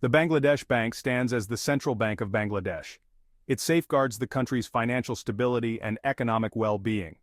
The Bangladesh Bank stands as the central bank of Bangladesh. It safeguards the country's financial stability and economic well-being.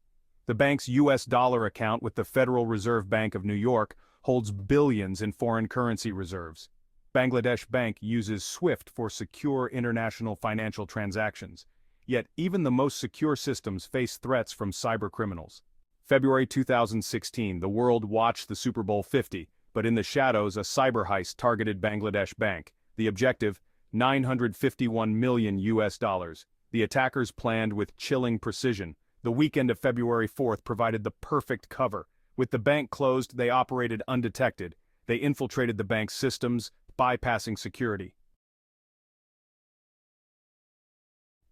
The bank's US dollar account with the Federal Reserve Bank of New York holds billions in foreign currency reserves. Bangladesh Bank uses SWIFT for secure international financial transactions. Yet even the most secure systems face threats from cybercriminals. February 2016, the world watched the Super Bowl 50, but in the shadows a cyber heist targeted Bangladesh Bank. The objective, $951 million. The attackers planned with chilling precision. The weekend of February 4th provided the perfect cover. With the bank closed, they operated undetected. They infiltrated the bank's systems, bypassing security.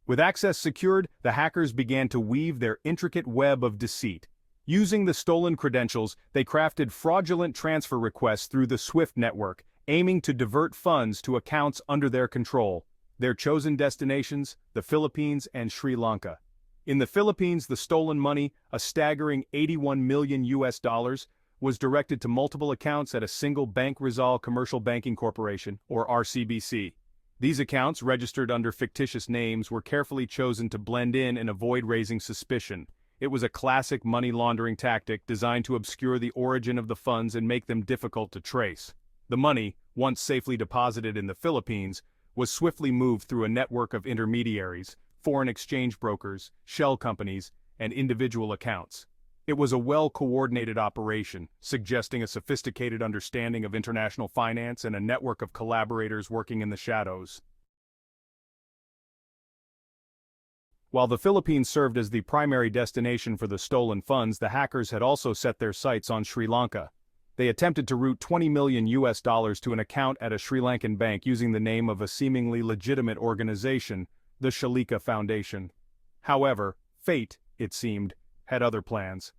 With access secured, the hackers began to weave their intricate web of deceit. Using the stolen credentials, they crafted fraudulent transfer requests through the SWIFT network, aiming to divert funds to accounts under their control. Their chosen destinations, the Philippines and Sri Lanka. In the Philippines, the stolen money, a staggering $81 million, was directed to multiple accounts at a single Bank Rizal Commercial Banking Corporation, or RCBC. These accounts, registered under fictitious names, were carefully chosen to blend in and avoid raising suspicion. It was a classic money laundering tactic designed to obscure the origin of the funds and make them difficult to trace. The money, once safely deposited in the Philippines, was swiftly moved through a network of intermediaries, foreign exchange brokers, shell companies, and individual accounts. It was a well-coordinated operation, suggesting a sophisticated understanding of international finance and a network of collaborators working in the shadows. While the Philippines served as the primary destination for the stolen funds, the hackers had also set their sights on Sri Lanka. They attempted to route $20 million to an account at a Sri Lankan bank using the name of a seemingly legitimate organization, the Shalika Foundation. However, fate, it seemed, had other plans.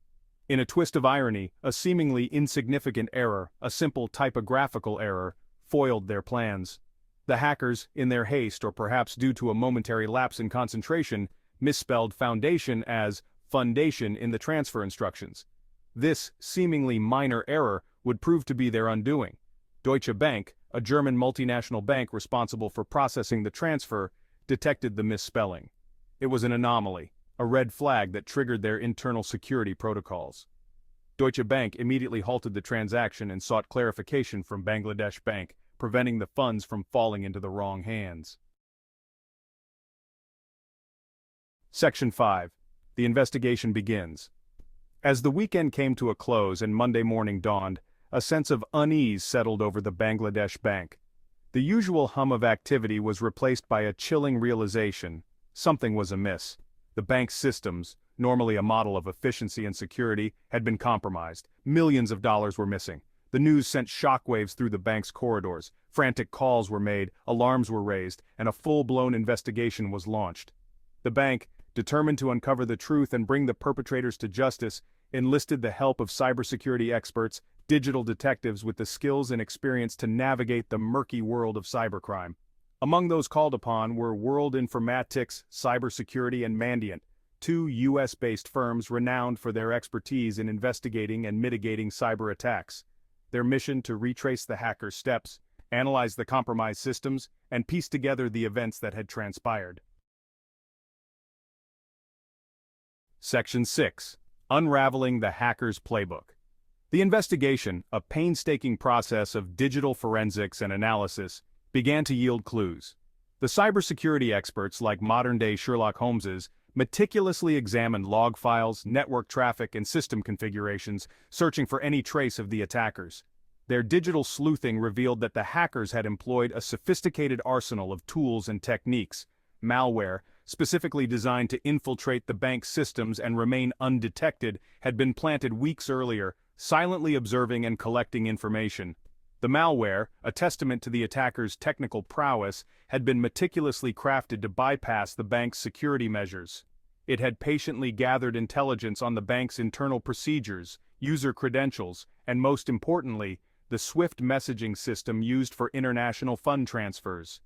In a twist of irony, a seemingly insignificant error, a simple typographical error, foiled their plans. The hackers, in their haste or perhaps due to a momentary lapse in concentration, misspelled foundation as fundation in the transfer instructions. This seemingly minor error would prove to be their undoing. Deutsche Bank, a German multinational bank responsible for processing the transfer, detected the misspelling. It was an anomaly, a red flag that triggered their internal security protocols. Deutsche Bank immediately halted the transaction and sought clarification from Bangladesh Bank, preventing the funds from falling into the wrong hands. Section 5. The investigation begins. As the weekend came to a close and Monday morning dawned, a sense of unease settled over the Bangladesh Bank. The usual hum of activity was replaced by a chilling realization: something was amiss. The bank's systems, normally a model of efficiency and security, had been compromised. Millions of dollars were missing. The news sent shockwaves through the bank's corridors. Frantic calls were made, alarms were raised, and a full-blown investigation was launched. The bank, determined to uncover the truth and bring the perpetrators to justice, enlisted the help of cybersecurity experts, digital detectives with the skills and experience to navigate the murky world of cybercrime. Among those called upon were World Informatics, Cybersecurity and Mandiant, two US-based firms renowned for their expertise in investigating and mitigating cyber attacks. Their mission to retrace the hackers' steps, analyze the compromised systems, and piece together the events that had transpired. Section 6. Unraveling the Hacker's Playbook. The investigation, a painstaking process of digital forensics and analysis, began to yield clues. The cybersecurity experts, like modern-day Sherlock Holmeses, meticulously examined log files, network traffic, and system configurations, searching for any trace of the attackers. Their digital sleuthing revealed that the hackers had employed a sophisticated arsenal of tools and techniques. Malware, specifically designed to infiltrate the bank's systems and remain undetected, had been planted weeks earlier, silently observing and collecting information. The malware, a testament to the attackers' technical prowess, had been meticulously crafted to bypass the bank's security measures. It had patiently gathered intelligence on the bank's internal procedures, user credentials, and most importantly, the SWIFT messaging system used for international fund transfers.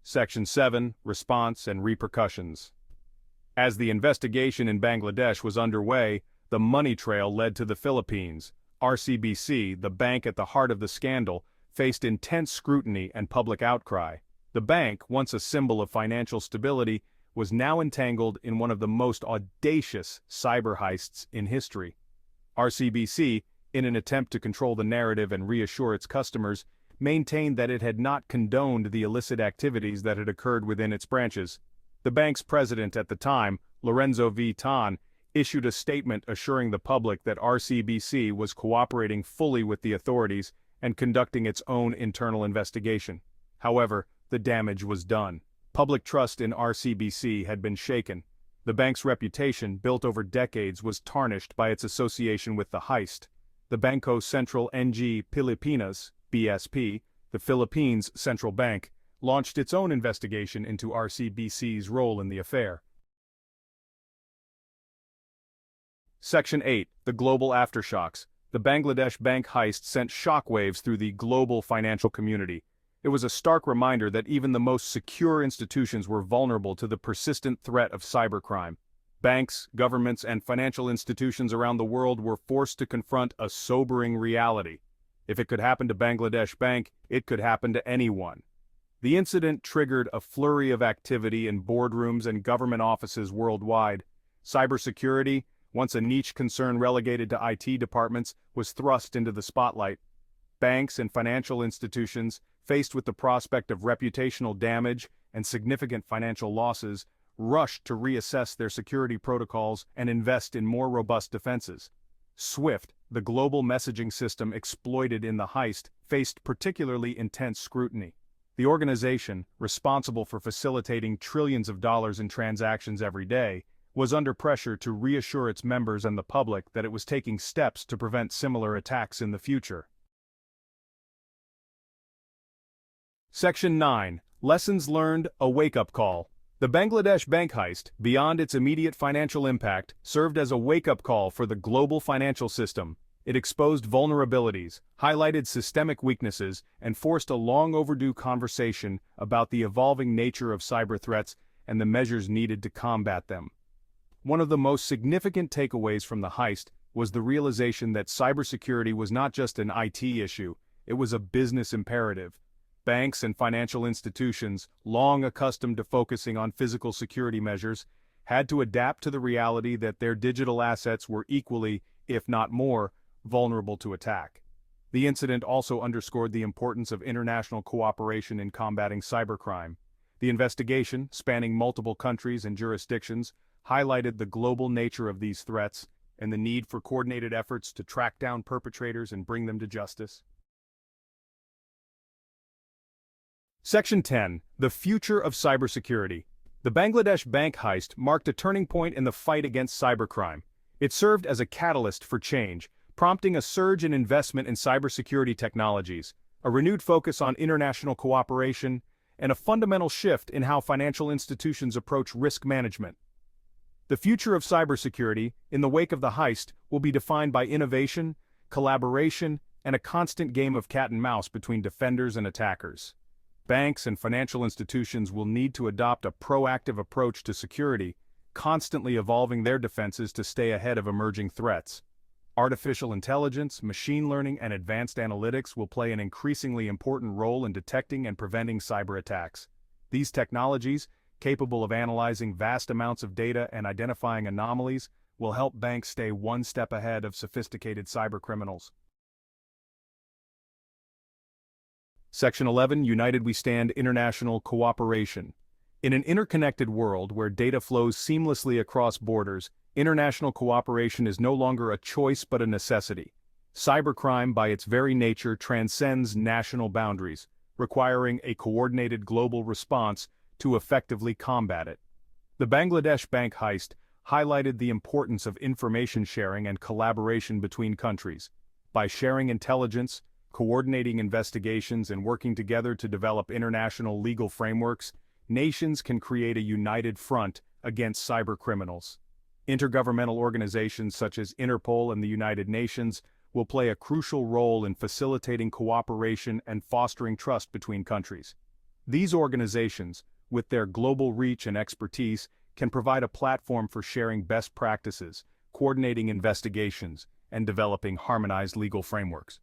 Section 7. Response and Repercussions. As the investigation in Bangladesh was underway, the money trail led to the Philippines. RCBC, the bank at the heart of the scandal, faced intense scrutiny and public outcry. The bank, once a symbol of financial stability, was now entangled in one of the most audacious cyber heists in history. RCBC, in an attempt to control the narrative and reassure its customers, maintained that it had not condoned the illicit activities that had occurred within its branches. The bank's president at the time, Lorenzo V. Tan, issued a statement assuring the public that RCBC was cooperating fully with the authorities and conducting its own internal investigation. However, the damage was done. Public trust in RCBC had been shaken. The bank's reputation, built over decades, was tarnished by its association with the heist. The Bangko Sentral ng Pilipinas, BSP, the Philippines Central Bank, launched its own investigation into RCBC's role in the affair. Section 8. The Global Aftershocks. The Bangladesh bank heist sent shockwaves through the global financial community. It was a stark reminder that even the most secure institutions were vulnerable to the persistent threat of cybercrime. Banks, governments, and financial institutions around the world were forced to confront a sobering reality. If it could happen to Bangladesh Bank, it could happen to anyone. The incident triggered a flurry of activity in boardrooms and government offices worldwide. Cybersecurity, once a niche concern relegated to IT departments, was thrust into the spotlight. Banks and financial institutions, faced with the prospect of reputational damage and significant financial losses, rushed to reassess their security protocols and invest in more robust defenses. SWIFT, the global messaging system exploited in the heist, faced particularly intense scrutiny. The organization, responsible for facilitating trillions of dollars in transactions every day, was under pressure to reassure its members and the public that it was taking steps to prevent similar attacks in the future. Section 9. Lessons Learned, a Wake-Up Call. The Bangladesh bank heist, beyond its immediate financial impact, served as a wake-up call for the global financial system. It exposed vulnerabilities, highlighted systemic weaknesses, and forced a long-overdue conversation about the evolving nature of cyber threats and the measures needed to combat them. One of the most significant takeaways from the heist was the realization that cybersecurity was not just an IT issue, it was a business imperative. Banks and financial institutions, long accustomed to focusing on physical security measures, had to adapt to the reality that their digital assets were equally, if not more, vulnerable to attack. The incident also underscored the importance of international cooperation in combating cybercrime. The investigation, spanning multiple countries and jurisdictions, highlighted the global nature of these threats and the need for coordinated efforts to track down perpetrators and bring them to justice. Section 10. The Future of Cybersecurity. The Bangladesh bank heist marked a turning point in the fight against cybercrime. It served as a catalyst for change, prompting a surge in investment in cybersecurity technologies, a renewed focus on international cooperation, and a fundamental shift in how financial institutions approach risk management. The future of cybersecurity, in the wake of the heist, will be defined by innovation, collaboration, and a constant game of cat and mouse between defenders and attackers. Banks and financial institutions will need to adopt a proactive approach to security, constantly evolving their defenses to stay ahead of emerging threats. Artificial intelligence, machine learning, and advanced analytics will play an increasingly important role in detecting and preventing cyber attacks. These technologies, capable of analyzing vast amounts of data and identifying anomalies, will help banks stay one step ahead of sophisticated cybercriminals. Section 11. United We Stand, International Cooperation. In an interconnected world where data flows seamlessly across borders, international cooperation is no longer a choice but a necessity. Cybercrime, by its very nature, transcends national boundaries, requiring a coordinated global response to effectively combat it. The Bangladesh bank heist highlighted the importance of information sharing and collaboration between countries. By sharing intelligence, coordinating investigations, and working together to develop international legal frameworks, nations can create a united front against cybercriminals. Intergovernmental organizations such as Interpol and the United Nations will play a crucial role in facilitating cooperation and fostering trust between countries. These organizations, with their global reach and expertise, can provide a platform for sharing best practices, coordinating investigations, and developing harmonized legal frameworks.